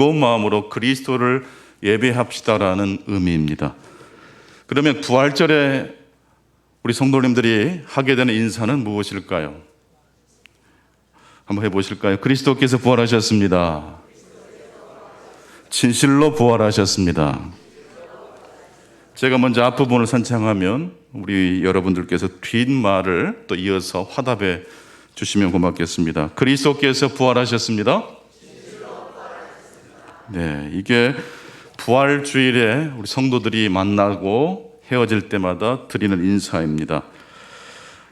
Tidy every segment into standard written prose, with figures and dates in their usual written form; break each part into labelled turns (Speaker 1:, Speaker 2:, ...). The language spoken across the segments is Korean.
Speaker 1: 무거운 마음으로 그리스도를 예배합시다라는 의미입니다. 그러면 부활절에 우리 성도님들이 하게 되는 인사는 무엇일까요? 한번 해보실까요? 그리스도께서 부활하셨습니다. 진실로 부활하셨습니다. 제가 먼저 앞부분을 선창하면 우리 여러분들께서 뒷말을 또 이어서 화답해 주시면 고맙겠습니다. 그리스도께서 부활하셨습니다. 네, 이게 부활주일에 우리 성도들이 만나고 헤어질 때마다 드리는 인사입니다.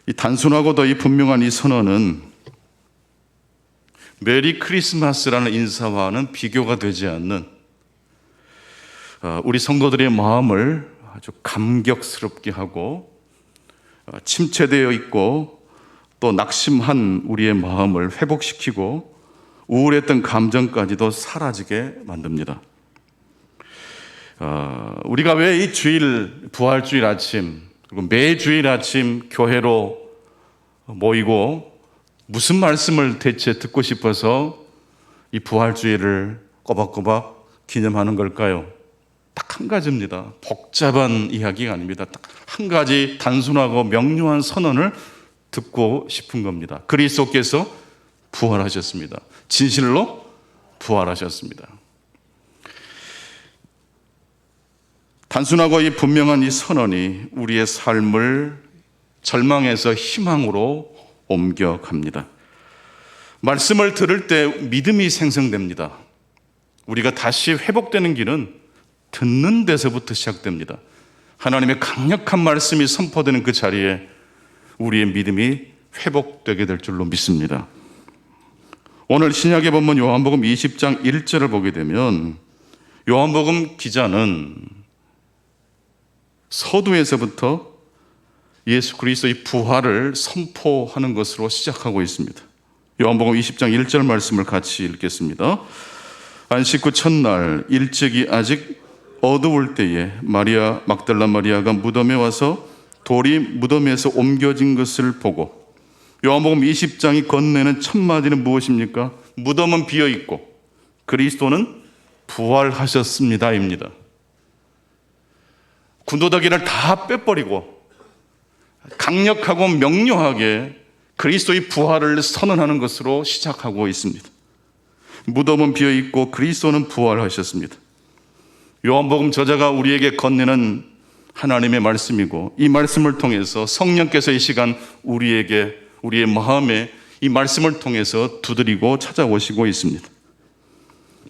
Speaker 1: 이 단순하고도 이 분명한 이 선언은 메리 크리스마스라는 인사와는 비교가 되지 않는 우리 성도들의 마음을 아주 감격스럽게 하고 침체되어 있고 또 낙심한 우리의 마음을 회복시키고 우울했던 감정까지도 사라지게 만듭니다. 우리가 왜 이 주일, 부활주일 아침, 그리고 매주일 아침 교회로 모이고 무슨 말씀을 대체 듣고 싶어서 이 부활주일을 꼬박꼬박 기념하는 걸까요? 딱 한 가지입니다. 복잡한 이야기가 아닙니다. 딱 한 가지 단순하고 명료한 선언을 듣고 싶은 겁니다. 그리스도께서 부활하셨습니다. 진실로 부활하셨습니다. 단순하고 이 분명한 이 선언이 우리의 삶을 절망에서 희망으로 옮겨갑니다. 말씀을 들을 때 믿음이 생성됩니다. 우리가 다시 회복되는 길은 듣는 데서부터 시작됩니다. 하나님의 강력한 말씀이 선포되는 그 자리에 우리의 믿음이 회복되게 될 줄로 믿습니다. 오늘 신약의 본문 요한복음 20장 1절을 보게 되면 요한복음 기자는 서두에서부터 예수 그리스도의 부활을 선포하는 것으로 시작하고 있습니다. 요한복음 20장 1절 말씀을 같이 읽겠습니다. 안식 후 첫날 일찍이 아직 어두울 때에 마리아 막달라 마리아가 무덤에 와서 돌이 무덤에서 옮겨진 것을 보고, 요한복음 20장이 건네는 첫 마디는 무엇입니까? 무덤은 비어있고 그리스도는 부활하셨습니다입니다. 군더더기를 다 빼버리고 강력하고 명료하게 그리스도의 부활을 선언하는 것으로 시작하고 있습니다. 무덤은 비어있고 그리스도는 부활하셨습니다. 요한복음 저자가 우리에게 건네는 하나님의 말씀이고, 이 말씀을 통해서 성령께서 이 시간 우리에게, 우리의 마음에 이 말씀을 통해서 두드리고 찾아오시고 있습니다.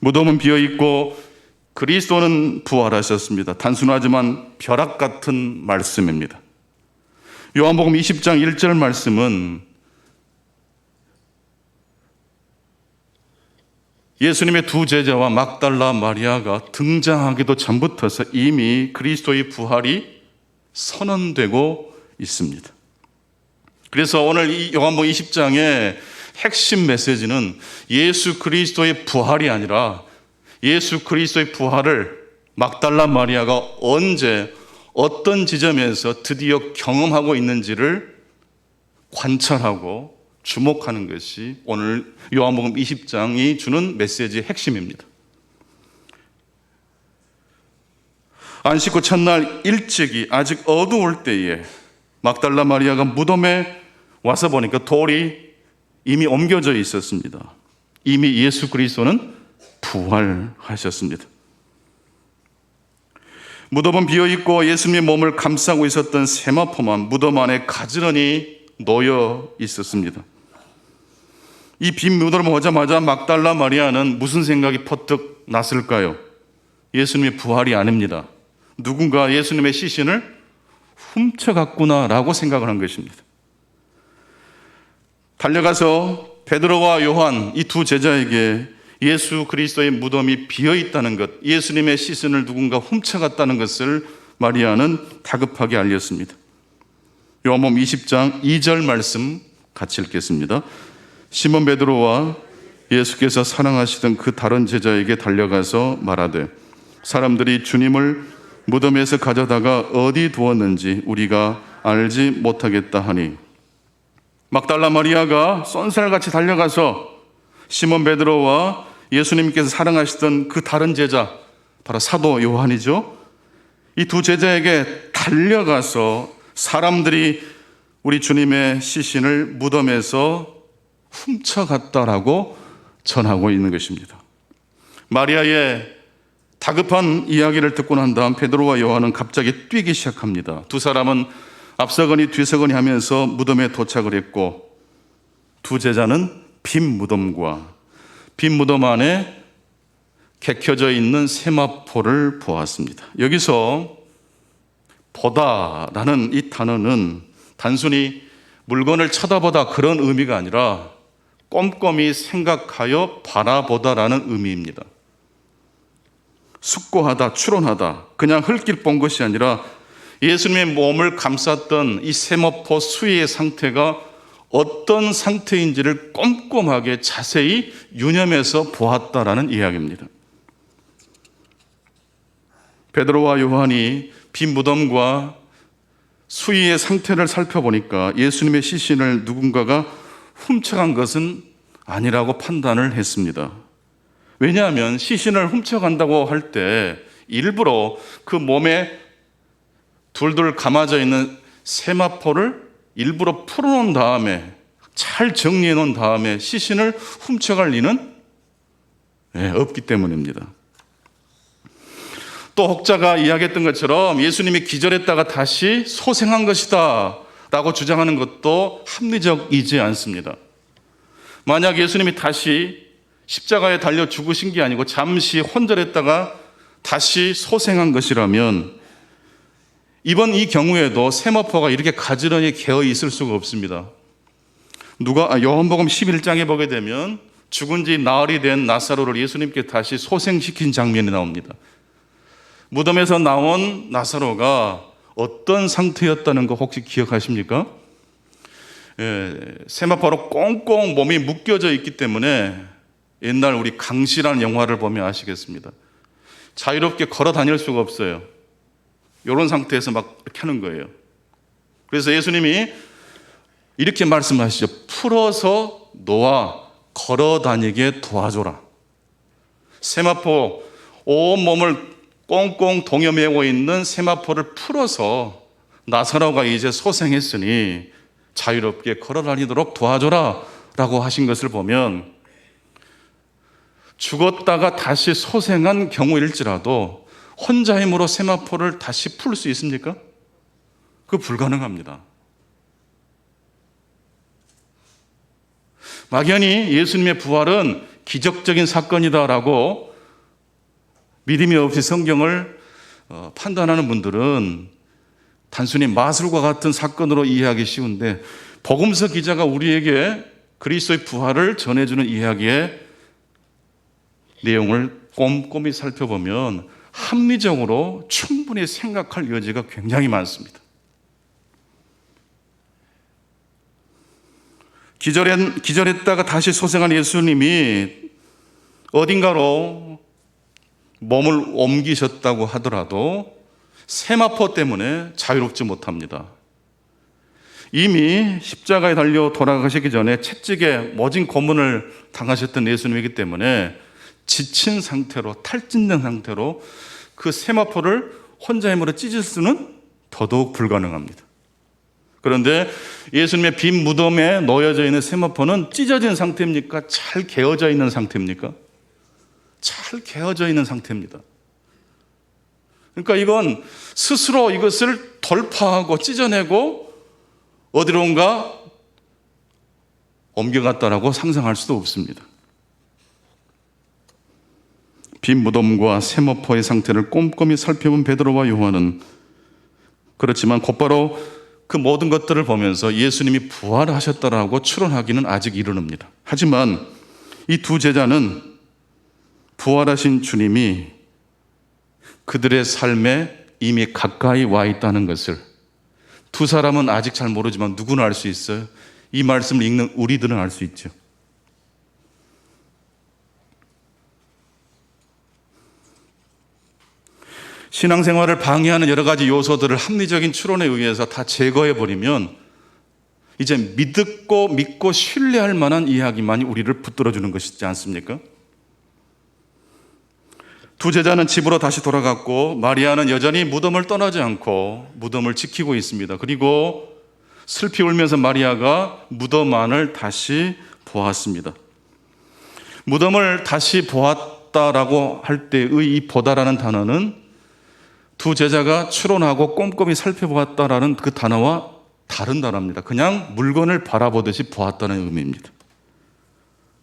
Speaker 1: 무덤은 비어있고 그리스도는 부활하셨습니다. 단순하지만 벼락 같은 말씀입니다. 요한복음 20장 1절 말씀은 예수님의 두 제자와 막달라 마리아가 등장하기도 전부터서 이미 그리스도의 부활이 선언되고 있습니다. 그래서 오늘 이 요한복음 20장의 핵심 메시지는 예수 그리스도의 부활이 아니라 예수 그리스도의 부활을 막달라 마리아가 언제 어떤 지점에서 드디어 경험하고 있는지를 관찰하고 주목하는 것이 오늘 요한복음 20장이 주는 메시지의 핵심입니다. 안식 후 첫날 일찍이 아직 어두울 때에 막달라 마리아가 무덤에 와서 보니까 돌이 이미 옮겨져 있었습니다. 이미 예수 그리스도는 부활하셨습니다. 무덤은 비어있고 예수님의 몸을 감싸고 있었던 세마포만 무덤 안에 가지런히 놓여 있었습니다. 이 빈 무덤을 보자마자 막달라 마리아는 무슨 생각이 퍼뜩 났을까요? 예수님의 부활이 아닙니다. 누군가 예수님의 시신을 훔쳐갔구나라고 생각을 한 것입니다. 달려가서 베드로와 요한 이 두 제자에게 예수 그리스도의 무덤이 비어있다는 것, 예수님의 시신을 누군가 훔쳐갔다는 것을 마리아는 다급하게 알렸습니다. 요한복음 20장 2절 말씀 같이 읽겠습니다. 시몬 베드로와 예수께서 사랑하시던 그 다른 제자에게 달려가서 말하되, 사람들이 주님을 무덤에서 가져다가 어디 두었는지 우리가 알지 못하겠다 하니, 막달라 마리아가 쏜살같이 달려가서 시몬 베드로와 예수님께서 사랑하시던 그 다른 제자, 바로 사도 요한이죠. 이 두 제자에게 달려가서 사람들이 우리 주님의 시신을 무덤에서 훔쳐갔다라고 전하고 있는 것입니다. 마리아의 다급한 이야기를 듣고 난 다음 베드로와 요한은 갑자기 뛰기 시작합니다. 두 사람은 앞서거니 뒤서거니 하면서 무덤에 도착을 했고, 두 제자는 빈 무덤 안에 개켜져 있는 세마포를 보았습니다. 여기서 보다라는 이 단어는 단순히 물건을 쳐다보다 그런 의미가 아니라 꼼꼼히 생각하여 바라보다라는 의미입니다. 숙고하다, 추론하다, 그냥 흙길 본 것이 아니라 예수님의 몸을 감쌌던 이 세마포 수의의 상태가 어떤 상태인지를 꼼꼼하게 자세히 유념해서 보았다라는 이야기입니다. 베드로와 요한이 빈 무덤과 수의의 상태를 살펴보니까 예수님의 시신을 누군가가 훔쳐간 것은 아니라고 판단을 했습니다. 왜냐하면 시신을 훔쳐간다고 할 때 일부러 그 몸에 둘둘 감아져 있는 세마포를 일부러 풀어놓은 다음에, 잘 정리해 놓은 다음에 시신을 훔쳐갈 리는 없기 때문입니다. 또 혹자가 이야기했던 것처럼 예수님이 기절했다가 다시 소생한 것이다 라고 주장하는 것도 합리적이지 않습니다. 만약 예수님이 다시 십자가에 달려 죽으신 게 아니고 잠시 혼절했다가 다시 소생한 것이라면 이번 이 경우에도 세마포가 이렇게 가지런히 개어 있을 수가 없습니다. 요한복음 11장에 보게 되면 죽은 지 나흘이 된 나사로를 예수님께 다시 소생시킨 장면이 나옵니다. 무덤에서 나온 나사로가 어떤 상태였다는 거 혹시 기억하십니까? 세마포로 꽁꽁 몸이 묶여져 있기 때문에 옛날 우리 강시라는 영화를 보면 아시겠습니다. 자유롭게 걸어 다닐 수가 없어요. 이런 상태에서 막 이렇게 하는 거예요. 그래서 예수님이 이렇게 말씀하시죠. 풀어서 놓아 걸어 다니게 도와줘라. 세마포 온 몸을 꽁꽁 동여매고 있는 세마포를 풀어서 나사로가 이제 소생했으니 자유롭게 걸어 다니도록 도와줘라 라고 하신 것을 보면 죽었다가 다시 소생한 경우일지라도 혼자 힘으로 세마포를 다시 풀 수 있습니까? 그거 불가능합니다. 막연히 예수님의 부활은 기적적인 사건이다라고 믿음이 없이 성경을 판단하는 분들은 단순히 마술과 같은 사건으로 이해하기 쉬운데, 복음서 기자가 우리에게 그리스도의 부활을 전해주는 이야기의 내용을 꼼꼼히 살펴보면 합리적으로 충분히 생각할 여지가 굉장히 많습니다. 기절했다가 다시 소생한 예수님이 어딘가로 몸을 옮기셨다고 하더라도 세마포 때문에 자유롭지 못합니다. 이미 십자가에 달려 돌아가시기 전에 채찍에 모진 고문을 당하셨던 예수님이기 때문에 지친 상태로, 탈진된 상태로 그 세마포를 혼자 힘으로 찢을 수는 더더욱 불가능합니다. 그런데 예수님의 빈 무덤에 놓여져 있는 세마포는 찢어진 상태입니까? 잘 개어져 있는 상태입니까? 잘 개어져 있는 상태입니다. 그러니까 이건 스스로 이것을 돌파하고 찢어내고 어디론가 옮겨갔다라고 상상할 수도 없습니다. 빈 무덤과 세마포의 상태를 꼼꼼히 살펴본 베드로와 요한은 그렇지만 곧바로 그 모든 것들을 보면서 예수님이 부활하셨다라고 추론하기는 아직 이르릅니다. 하지만 이 두 제자는 부활하신 주님이 그들의 삶에 이미 가까이 와 있다는 것을 두 사람은 아직 잘 모르지만 누구는 알 수 있어요. 이 말씀을 읽는 우리들은 알 수 있죠. 신앙생활을 방해하는 여러 가지 요소들을 합리적인 추론에 의해서 다 제거해버리면 이제 믿고 신뢰할 만한 이야기만이 우리를 붙들어주는 것이지 않습니까? 두 제자는 집으로 다시 돌아갔고 마리아는 여전히 무덤을 떠나지 않고 무덤을 지키고 있습니다. 그리고 슬피 울면서 마리아가 무덤 안을 다시 보았습니다. 무덤을 다시 보았다라고 할 때의 이 보다라는 단어는 두 제자가 추론하고 꼼꼼히 살펴보았다라는 그 단어와 다른 단어입니다. 그냥 물건을 바라보듯이 보았다는 의미입니다.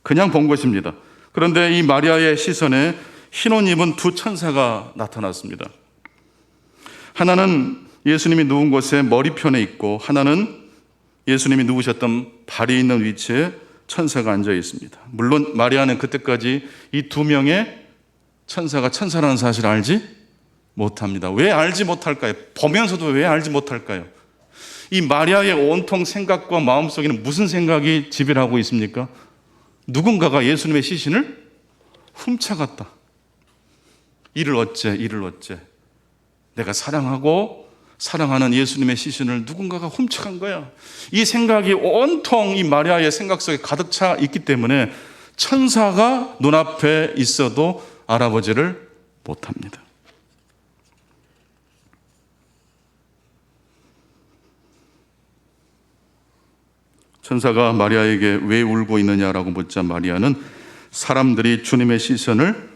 Speaker 1: 그냥 본 것입니다. 그런데 이 마리아의 시선에 흰 옷 입은 두 천사가 나타났습니다. 하나는 예수님이 누운 곳에 머리편에 있고 하나는 예수님이 누우셨던 발이 있는 위치에 천사가 앉아 있습니다. 물론 마리아는 그때까지 이 두 명의 천사가 천사라는 사실을 알지 못합니다. 왜 알지 못할까요? 보면서도 왜 알지 못할까요? 이 마리아의 온통 생각과 마음속에는 무슨 생각이 지배하고 있습니까? 누군가가 예수님의 시신을 훔쳐갔다. 이를 어째 내가 사랑하고 사랑하는 예수님의 시신을 누군가가 훔쳐간 거야. 이 생각이 온통 이 마리아의 생각 속에 가득 차 있기 때문에 천사가 눈앞에 있어도 알아보지를 못합니다. 천사가 마리아에게 왜 울고 있느냐라고 묻자 마리아는 사람들이 주님의 시선을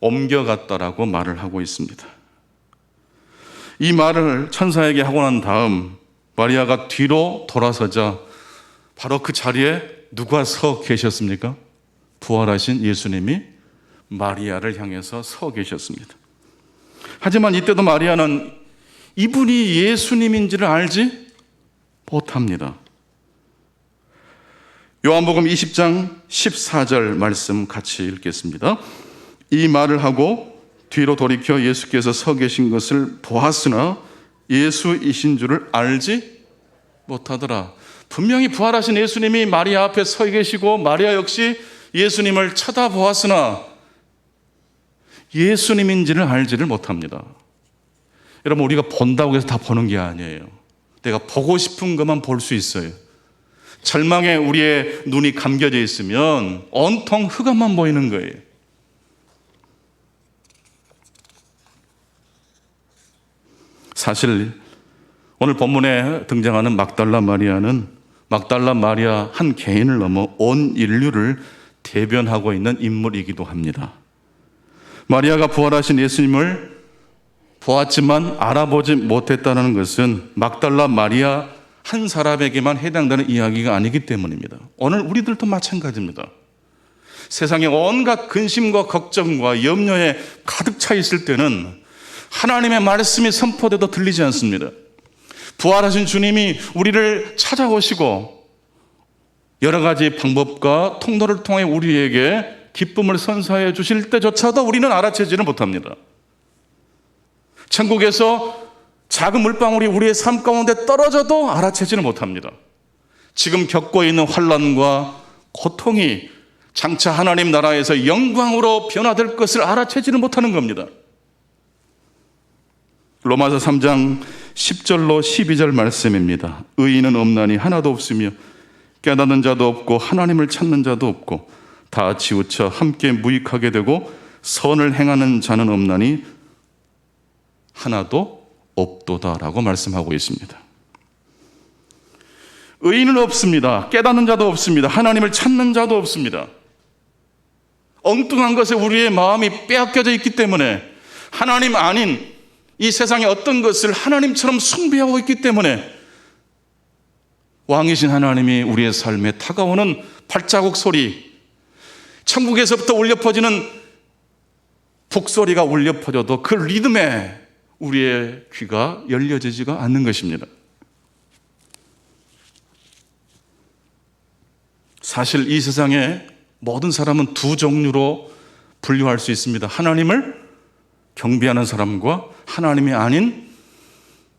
Speaker 1: 옮겨갔다라고 말을 하고 있습니다. 이 말을 천사에게 하고 난 다음 마리아가 뒤로 돌아서자 바로 그 자리에 누가 서 계셨습니까? 부활하신 예수님이 마리아를 향해서 서 계셨습니다. 하지만 이때도 마리아는 이분이 예수님인지를 알지 못합니다. 요한복음 20장 14절 말씀 같이 읽겠습니다. 이 말을 하고 뒤로 돌이켜 예수께서 서 계신 것을 보았으나 예수이신 줄을 알지 못하더라. 분명히 부활하신 예수님이 마리아 앞에 서 계시고 마리아 역시 예수님을 쳐다보았으나 예수님인지를 알지를 못합니다. 여러분, 우리가 본다고 해서 다 보는 게 아니에요. 내가 보고 싶은 것만 볼 수 있어요. 절망에 우리의 눈이 감겨져 있으면 온통 흑암만 보이는 거예요. 사실 오늘 본문에 등장하는 막달라 마리아는 막달라 마리아 한 개인을 넘어 온 인류를 대변하고 있는 인물이기도 합니다. 마리아가 부활하신 예수님을 보았지만 알아보지 못했다는 것은 막달라 마리아 한 사람에게만 해당되는 이야기가 아니기 때문입니다. 오늘 우리들도 마찬가지입니다. 세상에 온갖 근심과 걱정과 염려에 가득 차 있을 때는 하나님의 말씀이 선포돼도 들리지 않습니다. 부활하신 주님이 우리를 찾아오시고 여러 가지 방법과 통로를 통해 우리에게 기쁨을 선사해 주실 때조차도 우리는 알아채지는 못합니다. 천국에서 작은 물방울이 우리의 삶 가운데 떨어져도 알아채지는 못합니다. 지금 겪고 있는 환난과 고통이 장차 하나님 나라에서 영광으로 변화될 것을 알아채지는 못하는 겁니다. 로마서 3장 10절로 12절 말씀입니다. 의인은 없나니 하나도 없으며 깨닫는 자도 없고 하나님을 찾는 자도 없고 다 치우쳐 함께 무익하게 되고 선을 행하는 자는 없나니 하나도 없도다라고 말씀하고 있습니다. 의인은 없습니다. 깨닫는 자도 없습니다. 하나님을 찾는 자도 없습니다. 엉뚱한 것에 우리의 마음이 빼앗겨져 있기 때문에 하나님 아닌 이 세상의 어떤 것을 하나님처럼 숭배하고 있기 때문에 왕이신 하나님이 우리의 삶에 다가오는 발자국 소리, 천국에서부터 울려 퍼지는 북소리가 울려 퍼져도 그 리듬에 우리의 귀가 열려지지가 않는 것입니다. 사실 이 세상에 모든 사람은 두 종류로 분류할 수 있습니다. 하나님을 경배하는 사람과 하나님이 아닌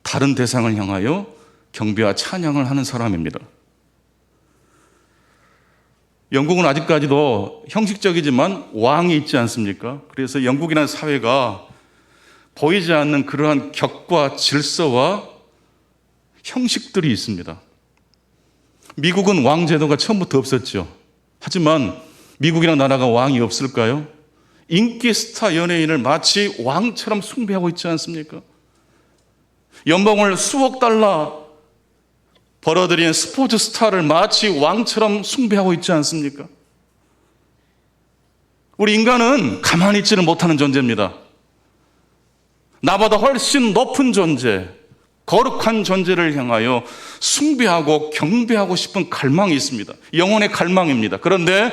Speaker 1: 다른 대상을 향하여 경배와 찬양을 하는 사람입니다. 영국은 아직까지도 형식적이지만 왕이 있지 않습니까? 그래서 영국이라는 사회가 보이지 않는 그러한 격과 질서와 형식들이 있습니다. 미국은 왕 제도가 처음부터 없었죠. 하지만 미국이라는 나라가 왕이 없을까요? 인기 스타 연예인을 마치 왕처럼 숭배하고 있지 않습니까? 연봉을 수억 달러 벌어들인 스포츠 스타를 마치 왕처럼 숭배하고 있지 않습니까? 우리 인간은 가만히 있지를 못하는 존재입니다. 나보다 훨씬 높은 존재, 거룩한 존재를 향하여 숭배하고 경배하고 싶은 갈망이 있습니다. 영혼의 갈망입니다. 그런데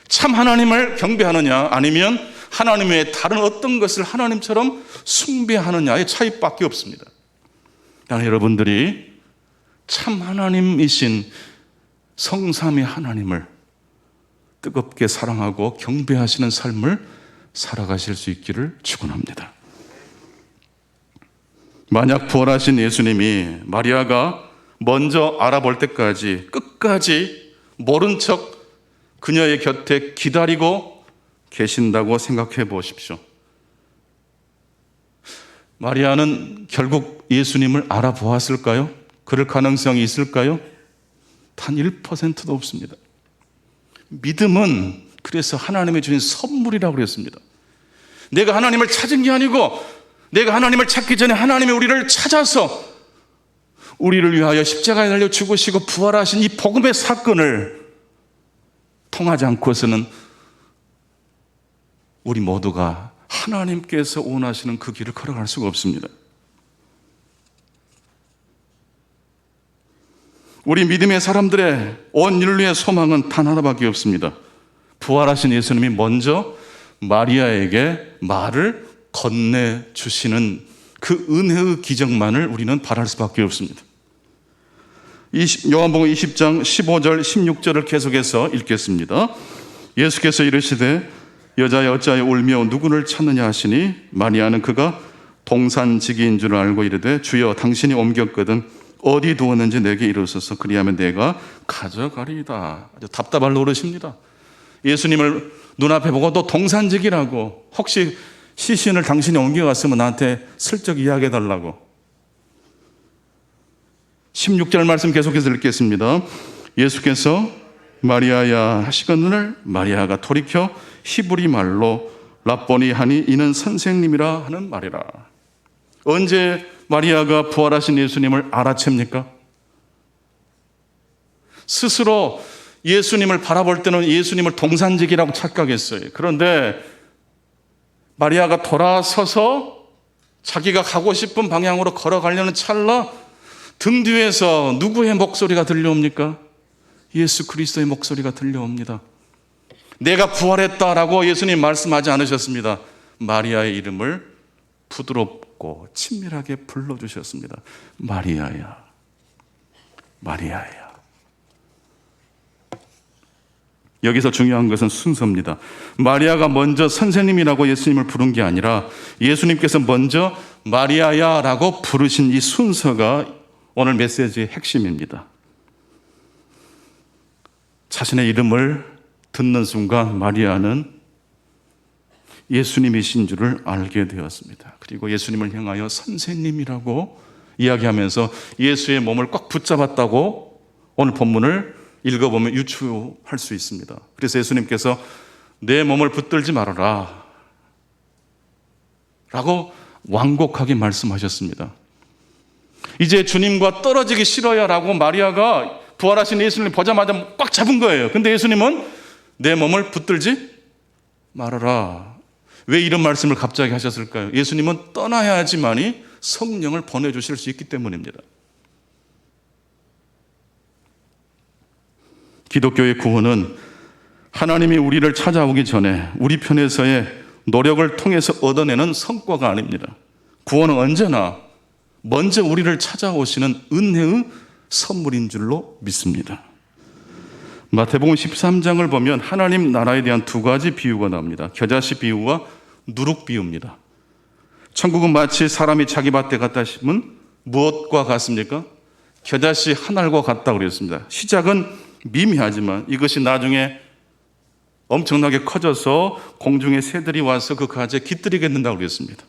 Speaker 1: 참 하나님을 경배하느냐 아니면 하나님 외에 다른 어떤 것을 하나님처럼 숭배하느냐의 차이밖에 없습니다. 여러분들이 참 하나님이신 성삼위 하나님을 뜨겁게 사랑하고 경배하시는 삶을 살아가실 수 있기를 축원합니다. 만약 부활하신 예수님이 마리아가 먼저 알아볼 때까지 끝까지 모른 척 그녀의 곁에 기다리고 계신다고 생각해 보십시오. 마리아는 결국 예수님을 알아보았을까요? 그럴 가능성이 있을까요? 단 1%도 없습니다. 믿음은 그래서 하나님이 주신 선물이라고 그랬습니다. 내가 하나님을 찾은 게 아니고 내가 하나님을 찾기 전에 하나님이 우리를 찾아서 우리를 위하여 십자가에 달려 죽으시고 부활하신 이 복음의 사건을 통하지 않고서는 우리 모두가 하나님께서 원하시는 그 길을 걸어갈 수가 없습니다. 우리 믿음의 사람들의 온 인류의 소망은 단 하나밖에 없습니다. 부활하신 예수님이 먼저 마리아에게 말을 건네주시는 그 은혜의 기적만을 우리는 바랄 수밖에 없습니다. 요한복음 20장 15절 16절을 계속해서 읽겠습니다. 예수께서 이르시되 여자여 어찌하여 울며 누구를 찾느냐 하시니 마리아는 그가 동산지기인 줄 알고 이르되 주여 당신이 옮겼거든 어디 두었는지 내게 이르소서 그리하면 내가 가져가리이다. 아주 답답할 노릇입니다. 예수님을 눈앞에 보고 또 동산지기라고 혹시 시신을 당신이 옮겨갔으면 나한테 슬쩍 이야기해달라고. 16절 말씀 계속해서 읽겠습니다. 예수께서 마리아야 하시거늘 마리아가 돌이켜 히브리 말로 랍보니 하니 이는 선생님이라 하는 말이라. 언제 마리아가 부활하신 예수님을 알아챕니까? 스스로 예수님을 바라볼 때는 예수님을 동산지기라고 착각했어요. 그런데 마리아가 돌아서서 자기가 가고 싶은 방향으로 걸어가려는 찰나 등 뒤에서 누구의 목소리가 들려옵니까? 예수 그리스도의 목소리가 들려옵니다. 내가 부활했다라고 예수님 말씀하지 않으셨습니다. 마리아의 이름을 부드럽고 친밀하게 불러주셨습니다. 마리아야, 마리아야. 여기서 중요한 것은 순서입니다. 마리아가 먼저 선생님이라고 예수님을 부른 게 아니라 예수님께서 먼저 마리아야라고 부르신 이 순서가 오늘 메시지의 핵심입니다. 자신의 이름을 듣는 순간 마리아는 예수님이신 줄을 알게 되었습니다. 그리고 예수님을 향하여 선생님이라고 이야기하면서 예수의 몸을 꽉 붙잡았다고 오늘 본문을 읽어보면 유추할 수 있습니다. 그래서 예수님께서 내 몸을 붙들지 말아라 라고 완곡하게 말씀하셨습니다. 이제 주님과 떨어지기 싫어요 라고 마리아가 부활하신 예수님을 보자마자 꽉 잡은 거예요. 근데 예수님은 내 몸을 붙들지 말아라. 왜 이런 말씀을 갑자기 하셨을까요? 예수님은 떠나야지만이 성령을 보내주실 수 있기 때문입니다. 기독교의 구원은 하나님이 우리를 찾아오기 전에 우리 편에서의 노력을 통해서 얻어내는 성과가 아닙니다. 구원은 언제나 먼저 우리를 찾아오시는 은혜의 선물인 줄로 믿습니다. 마태복음 13장을 보면 하나님 나라에 대한 두 가지 비유가 나옵니다. 겨자씨 비유와 누룩 비유입니다. 천국은 마치 사람이 자기 밭에 갔다 싶으면 무엇과 같습니까? 겨자씨 한 알과 같다고 그랬습니다. 시작은 미미하지만 이것이 나중에 엄청나게 커져서 공중의 새들이 와서 그 가지에 깃들이게 된다고 그랬습니다.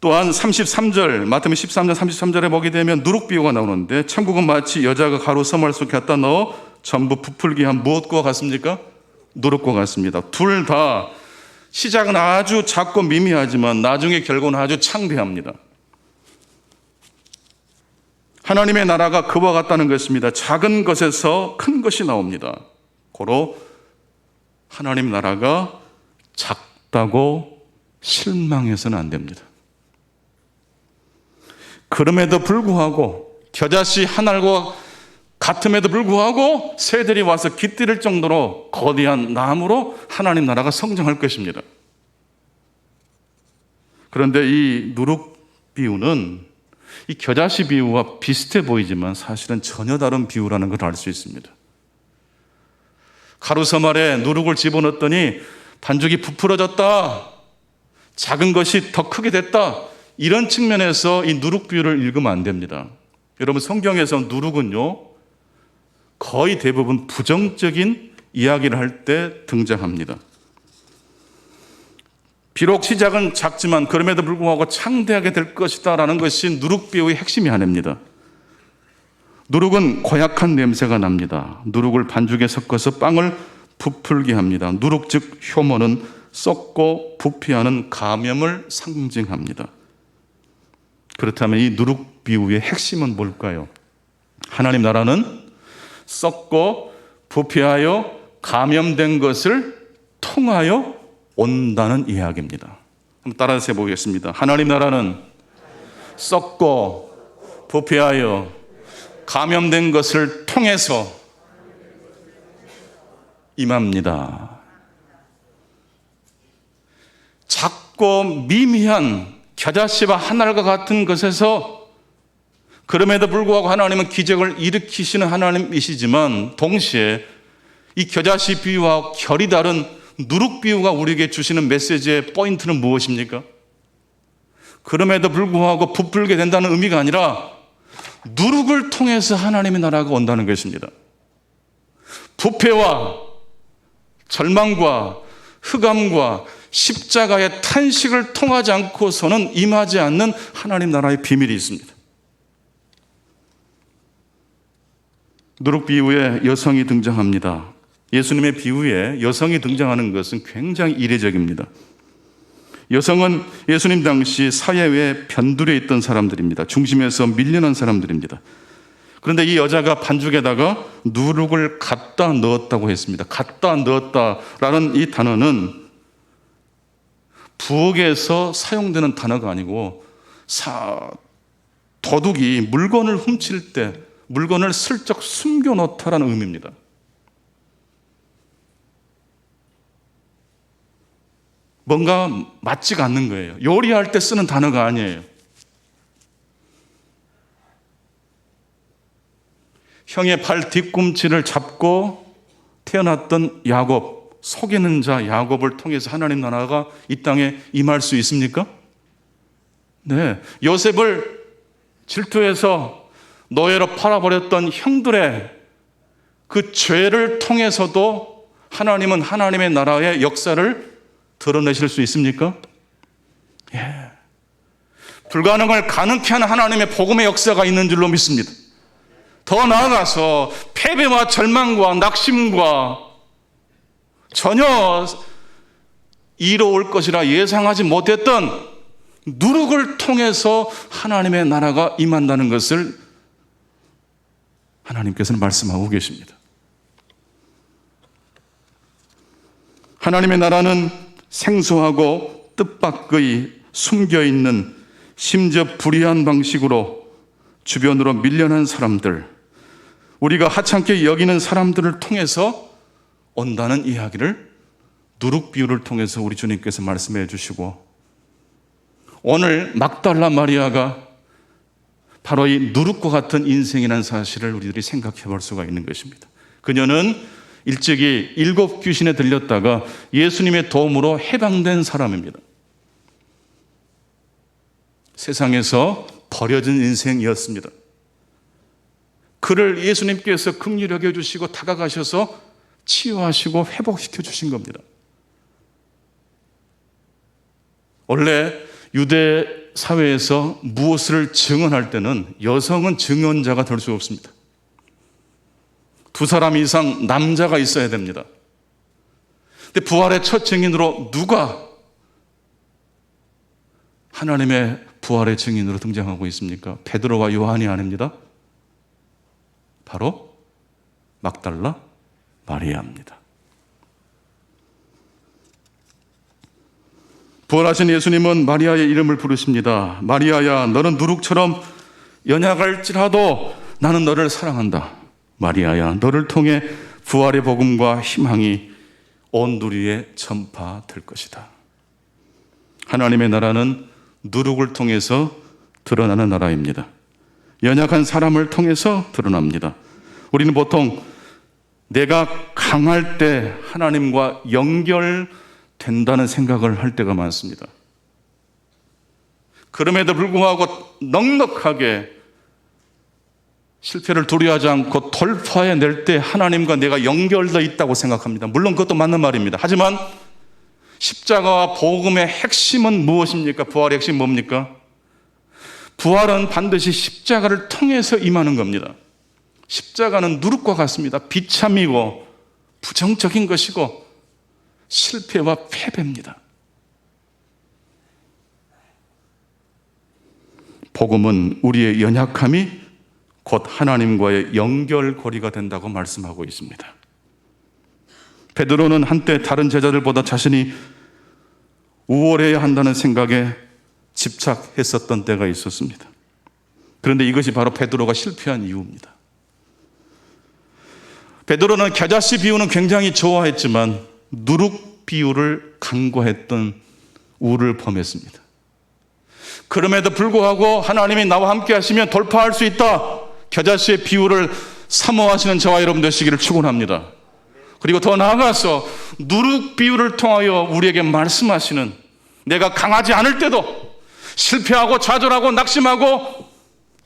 Speaker 1: 또한 33절, 마태복음 13장 33절에 보게 되면 누룩 비유가 나오는데 천국은 마치 여자가 가루 서말 속에 갖다 넣어 전부 부풀게 한 무엇과 같습니까? 누룩과 같습니다. 둘 다 시작은 아주 작고 미미하지만 나중에 결과는 아주 창대합니다. 하나님의 나라가 그와 같다는 것입니다. 작은 것에서 큰 것이 나옵니다. 고로 하나님 나라가 작다고 실망해서는 안 됩니다. 그럼에도 불구하고 겨자씨 한 알과 같음에도 불구하고 새들이 와서 깃들일 정도로 거대한 나무로 하나님 나라가 성장할 것입니다. 그런데 이 누룩 비유는 이 겨자씨 비유와 비슷해 보이지만 사실은 전혀 다른 비유라는 걸 알 수 있습니다. 가루서말에 누룩을 집어넣었더니 반죽이 부풀어졌다. 작은 것이 더 크게 됐다. 이런 측면에서 이 누룩 비유를 읽으면 안 됩니다. 여러분, 성경에서 누룩은요, 거의 대부분 부정적인 이야기를 할 때 등장합니다. 비록 시작은 작지만 그럼에도 불구하고 창대하게 될 것이다 라는 것이 누룩 비유의 핵심이 아닙니다. 누룩은 고약한 냄새가 납니다. 누룩을 반죽에 섞어서 빵을 부풀게 합니다. 누룩 즉 효모는 썩고 부패하는 감염을 상징합니다. 그렇다면 이 누룩 비유의 핵심은 뭘까요? 하나님 나라는 썩고 부패하여 감염된 것을 통하여 온다는 이야기입니다. 한번 따라서 해보겠습니다. 하나님 나라는 썩고 부패하여 감염된 것을 통해서 임합니다. 작고 미미한 겨자씨와 한 알과 같은 것에서 그럼에도 불구하고 하나님은 기적을 일으키시는 하나님이시지만 동시에 이 겨자씨 비유와 결이 다른 누룩 비유가 우리에게 주시는 메시지의 포인트는 무엇입니까? 그럼에도 불구하고 부풀게 된다는 의미가 아니라 누룩을 통해서 하나님의 나라가 온다는 것입니다. 부패와 절망과 흑암과 십자가의 탄식을 통하지 않고서는 임하지 않는 하나님 나라의 비밀이 있습니다. 누룩 비유에 여성이 등장합니다. 예수님의 비유에 여성이 등장하는 것은 굉장히 이례적입니다. 여성은 예수님 당시 사회에 변두리에 있던 사람들입니다. 중심에서 밀려난 사람들입니다. 그런데 이 여자가 반죽에다가 누룩을 갖다 넣었다고 했습니다. 갖다 넣었다라는 이 단어는 부엌에서 사용되는 단어가 아니고 도둑이 물건을 훔칠 때 물건을 슬쩍 숨겨놓다라는 의미입니다. 뭔가 맞지가 않는 거예요. 요리할 때 쓰는 단어가 아니에요. 형의 발 뒤꿈치를 잡고 태어났던 야곱, 속이는 자 야곱을 통해서 하나님 나라가 이 땅에 임할 수 있습니까? 네. 요셉을 질투해서 노예로 팔아버렸던 형들의 그 죄를 통해서도 하나님은 하나님의 나라의 역사를 드러내실 수 있습니까? 예. 불가능을 가능케 하는 하나님의 복음의 역사가 있는 줄로 믿습니다. 더 나아가서 패배와 절망과 낙심과 전혀 이로울 것이라 예상하지 못했던 누룩을 통해서 하나님의 나라가 임한다는 것을 하나님께서는 말씀하고 계십니다. 하나님의 나라는 생소하고 뜻밖의 숨겨있는 심지어 불의한 방식으로 주변으로 밀려난 사람들, 우리가 하찮게 여기는 사람들을 통해서 온다는 이야기를 누룩 비유를 통해서 우리 주님께서 말씀해 주시고, 오늘 막달라 마리아가 바로 이 누룩과 같은 인생이라는 사실을 우리들이 생각해 볼 수가 있는 것입니다. 그녀는 일찍이 7 귀신에 들렸다가 예수님의 도움으로 해방된 사람입니다. 세상에서 버려진 인생이었습니다. 그를 예수님께서 긍휼히 여겨주시고 다가가셔서 치유하시고 회복시켜 주신 겁니다. 원래 유대 사회에서 무엇을 증언할 때는 여성은 증언자가 될 수 없습니다. 2 사람 이상 남자가 있어야 됩니다. 근데 부활의 첫 증인으로 누가 하나님의 부활의 증인으로 등장하고 있습니까? 베드로와 요한이 아닙니다. 바로 막달라 마리아입니다. 부활하신 예수님은 마리아의 이름을 부르십니다. 마리아야, 너는 누룩처럼 연약할지라도 나는 너를 사랑한다. 마리아야, 너를 통해 부활의 복음과 희망이 온 누리에 전파될 것이다. 하나님의 나라는 누룩을 통해서 드러나는 나라입니다. 연약한 사람을 통해서 드러납니다. 우리는 보통 내가 강할 때 하나님과 연결된다는 생각을 할 때가 많습니다. 그럼에도 불구하고 넉넉하게 실패를 두려워하지 않고 돌파해낼 때 하나님과 내가 연결되어 있다고 생각합니다. 물론 그것도 맞는 말입니다. 하지만 십자가와 복음의 핵심은 무엇입니까? 부활의 핵심은 뭡니까? 부활은 반드시 십자가를 통해서 임하는 겁니다. 십자가는 누룩과 같습니다. 비참이고 부정적인 것이고 실패와 패배입니다. 복음은 우리의 연약함이 곧 하나님과의 연결고리가 된다고 말씀하고 있습니다. 베드로는 한때 다른 제자들보다 자신이 우월해야 한다는 생각에 집착했었던 때가 있었습니다. 그런데 이것이 바로 베드로가 실패한 이유입니다. 베드로는 겨자씨 비유는 굉장히 좋아했지만 누룩 비유를 간과했던 우를 범했습니다. 그럼에도 불구하고 하나님이 나와 함께 하시면 돌파할 수 있다. 겨자씨의 비유를 사모하시는 저와 여러분 되시기를 축원합니다. 그리고 더 나아가서 누룩 비유를 통하여 우리에게 말씀하시는, 내가 강하지 않을 때도 실패하고 좌절하고 낙심하고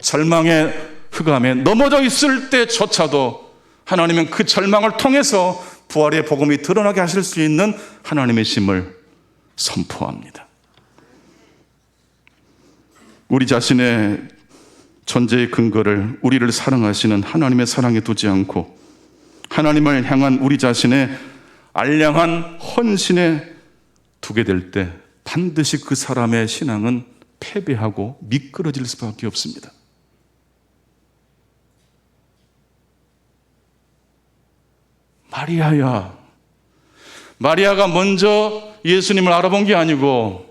Speaker 1: 절망의 흑암에 넘어져 있을 때조차도 하나님은 그 절망을 통해서 부활의 복음이 드러나게 하실 수 있는 하나님의 심을 선포합니다. 우리 자신의 존재의 근거를 우리를 사랑하시는 하나님의 사랑에 두지 않고 하나님을 향한 우리 자신의 알량한 헌신에 두게 될 때 반드시 그 사람의 신앙은 패배하고 미끄러질 수밖에 없습니다. 마리아야, 마리아가 먼저 예수님을 알아본 게 아니고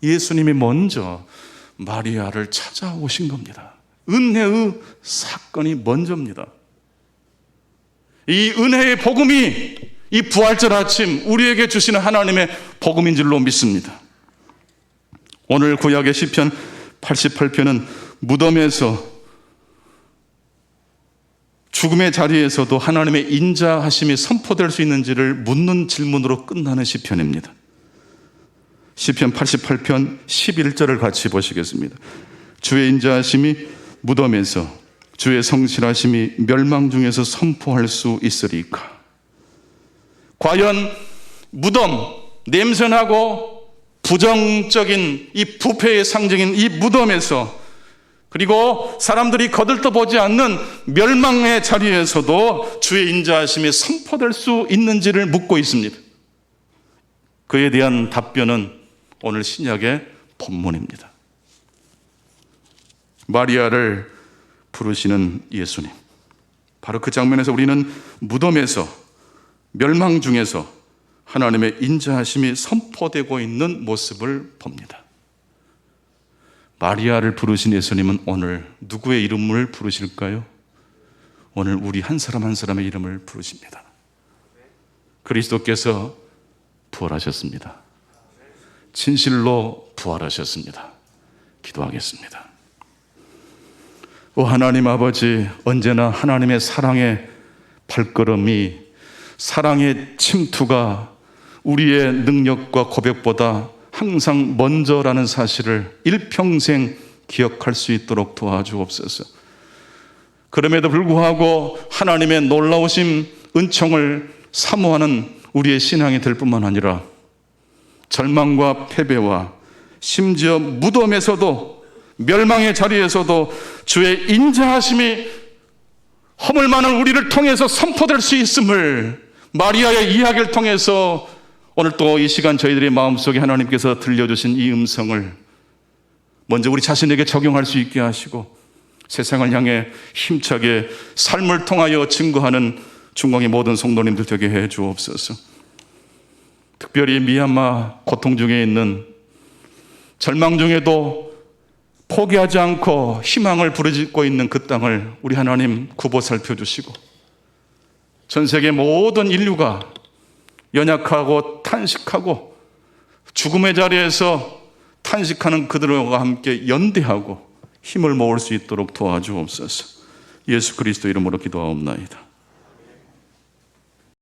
Speaker 1: 예수님이 먼저 마리아를 찾아오신 겁니다. 은혜의 사건이 먼저입니다. 이 은혜의 복음이 이 부활절 아침 우리에게 주시는 하나님의 복음인 줄로 믿습니다. 오늘 구약의 시편 88편은 무덤에서 죽음의 자리에서도 하나님의 인자하심이 선포될 수 있는지를 묻는 질문으로 끝나는 시편입니다. 시편 88편 11절을 같이 보시겠습니다. 주의 인자하심이 무덤에서, 주의 성실하심이 멸망 중에서 선포할 수 있으리까. 과연 무덤, 냄새나고 부정적인 이 부패의 상징인 이 무덤에서, 그리고 사람들이 거들떠보지 않는 멸망의 자리에서도 주의 인자하심이 선포될 수 있는지를 묻고 있습니다. 그에 대한 답변은 오늘 신약의 본문입니다. 마리아를 부르시는 예수님. 바로 그 장면에서 우리는 무덤에서, 멸망 중에서 하나님의 인자하심이 선포되고 있는 모습을 봅니다. 마리아를 부르신 예수님은 오늘 누구의 이름을 부르실까요? 오늘 우리 한 사람 한 사람의 이름을 부르십니다. 그리스도께서 부활하셨습니다. 진실로 부활하셨습니다. 기도하겠습니다. 오 하나님 아버지, 언제나 하나님의 사랑의 발걸음이, 사랑의 침투가 우리의 능력과 고백보다 항상 먼저라는 사실을 일평생 기억할 수 있도록 도와주옵소서. 그럼에도 불구하고 하나님의 놀라우신 은총을 사모하는 우리의 신앙이 될 뿐만 아니라 절망과 패배와 심지어 무덤에서도, 멸망의 자리에서도 주의 인자하심이 허물 많은 우리를 통해서 선포될 수 있음을 마리아의 이야기를 통해서 오늘 또 이 시간 저희들의 마음속에 하나님께서 들려주신 이 음성을 먼저 우리 자신에게 적용할 수 있게 하시고 세상을 향해 힘차게 삶을 통하여 증거하는 중광의 모든 성도님들 되게 해 주옵소서. 특별히 미얀마 고통 중에 있는, 절망 중에도 포기하지 않고 희망을 부르짖고 있는 그 땅을 우리 하나님 굽어 살펴주시고, 전 세계 모든 인류가 연약하고 탄식하고 죽음의 자리에서 탄식하는 그들과 함께 연대하고 힘을 모을 수 있도록 도와주옵소서. 예수 그리스도 이름으로 기도하옵나이다.